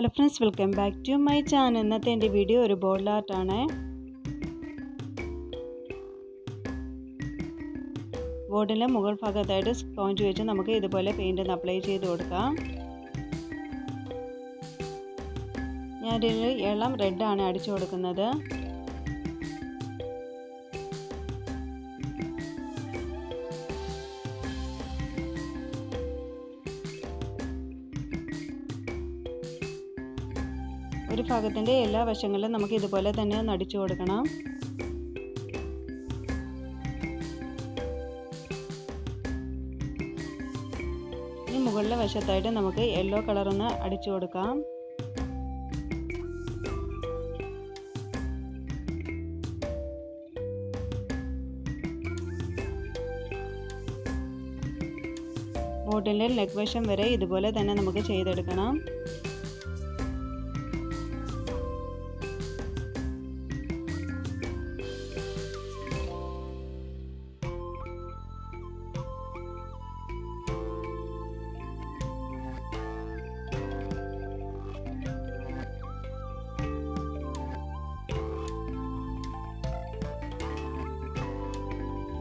Hello friends, welcome back to my channel. ഇന്നത്തെ എൻ്റെ video ഒരു ബോൾ ആർട്ട് ആണ്. ബോർഡിലെ മുകൾ ഭാഗത്തായിട്ട് സ്പോഞ്ച് വെച്ച് നമുക്ക് ഇതുപോലെ പെയിന്റ് ഒന്ന് അപ്ലൈ ചെയ്ത് കൊടുക്കാം. ഞാൻ ഇതിൽ ഇളം റെഡ് ആണ് അടിച്ചു കൊടുക്കുന്നത്. ഒരു ഭാഗത്തിന്റെ എല്ലാ വശങ്ങളിലും നമുക്ക് ഇതുപോലെ തന്നെ ഒന്ന് അടിച്ചു കൊടുക്കണം. ഇനി മുകളിലെ വശത്തായിട്ട് നമുക്ക് യെല്ലോ കളർ ഒന്ന് അടിച്ചു കൊടുക്കാം. ബോട്ടിലെ ലെഗ് വശം വരെ ഇതുപോലെ തന്നെ നമുക്ക് ചെയ്തെടുക്കണം.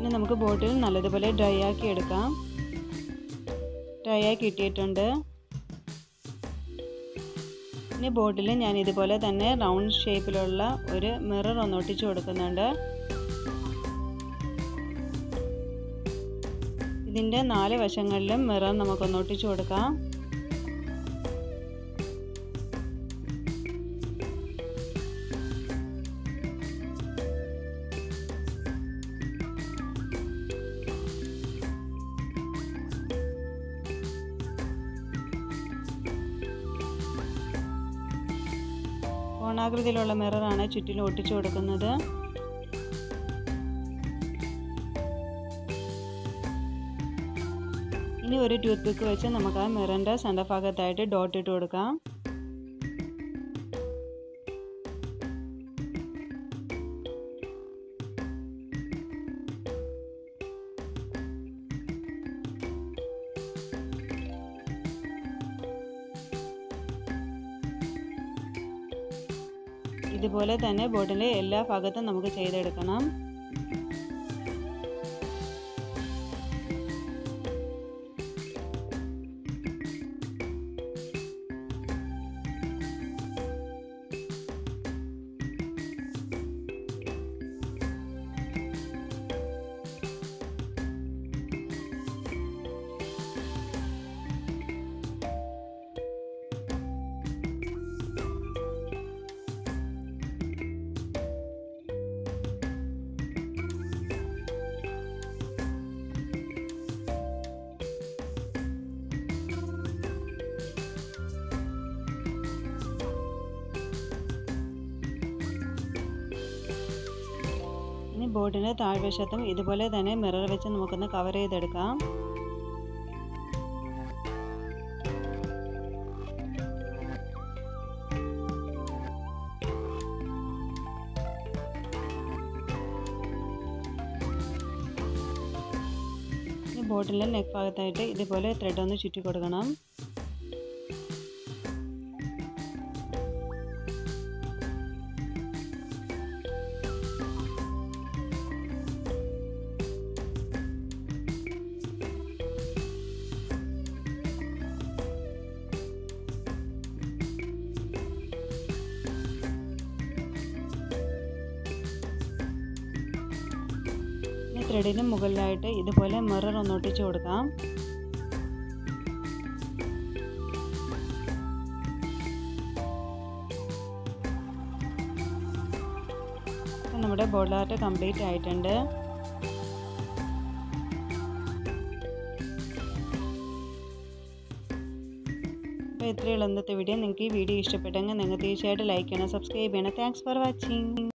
ഇനി നമുക്ക് ബോട്ടിൽ നല്ലതുപോലെ ഡ്രൈ ആക്കി എടുക്കാം. ഡ്രൈ ആക്കി ഇട്ടിട്ടുണ്ട്. ഇനി ബോട്ടിൽ ഞാൻ ഇതുപോലെ തന്നെ റൗണ്ട് ഷേപ്പിലുള്ള ഒരു മിറർ ഒന്ന് ഒട്ടിച്ചു കൊടുക്കുന്നുണ്ട്. ഇതിൻ്റെ 4 വശങ്ങളിലും മിറർ നമുക്കൊന്ന് ഒട്ടിച്ചു കൊടുക്കാം. കോണാകൃതിയിലുള്ള മിററാണ് ചുറ്റിലും ഒട്ടിച്ചു കൊടുക്കുന്നത്. ഇനി ഒരു ടൂത്ത് പിക്ക് വെച്ച് നമുക്ക് ആ മിററിൻ്റെ സെൻറ്റർ ഭാഗത്തായിട്ട് ഡോട്ട് ഇട്ട് കൊടുക്കാം. ഇതുപോലെ തന്നെ ബോർഡിലെ എല്ലാ ഭാഗത്തും നമുക്ക് ചെയ്തെടുക്കണം. ഇനി ബോർഡിൻ്റെ താഴ്വശത്തും ഇതുപോലെ തന്നെ മിറർ വെച്ച് നമുക്കൊന്ന് കവർ ചെയ്തെടുക്കാം. ഈ ബോർഡിൻ്റെ നെക്ക് ഭാഗത്തായിട്ട് ഇതുപോലെ ത്രെഡ് ഒന്ന് ചുറ്റി കൊടുക്കണം. ത്രെഡിന് മുകളിലായിട്ട് ഇതുപോലെ മിറർ ഒന്ന് ഒട്ടിച്ചു കൊടുക്കാം. നമ്മുടെ ബോൾ ആർട്ട് കംപ്ലീറ്റ് ആയിട്ടുണ്ട്. അപ്പോൾ ഇത്രയുള്ള ഇന്നത്തെ വീഡിയോ. നിങ്ങൾക്ക് ഈ വീഡിയോ ഇഷ്ടപ്പെട്ടെങ്കിൽ നിങ്ങൾ തീർച്ചയായിട്ടും ലൈക്ക് ചെയ്യണം, സബ്സ്ക്രൈബ് ചെയ്യണം. Thanks for watching.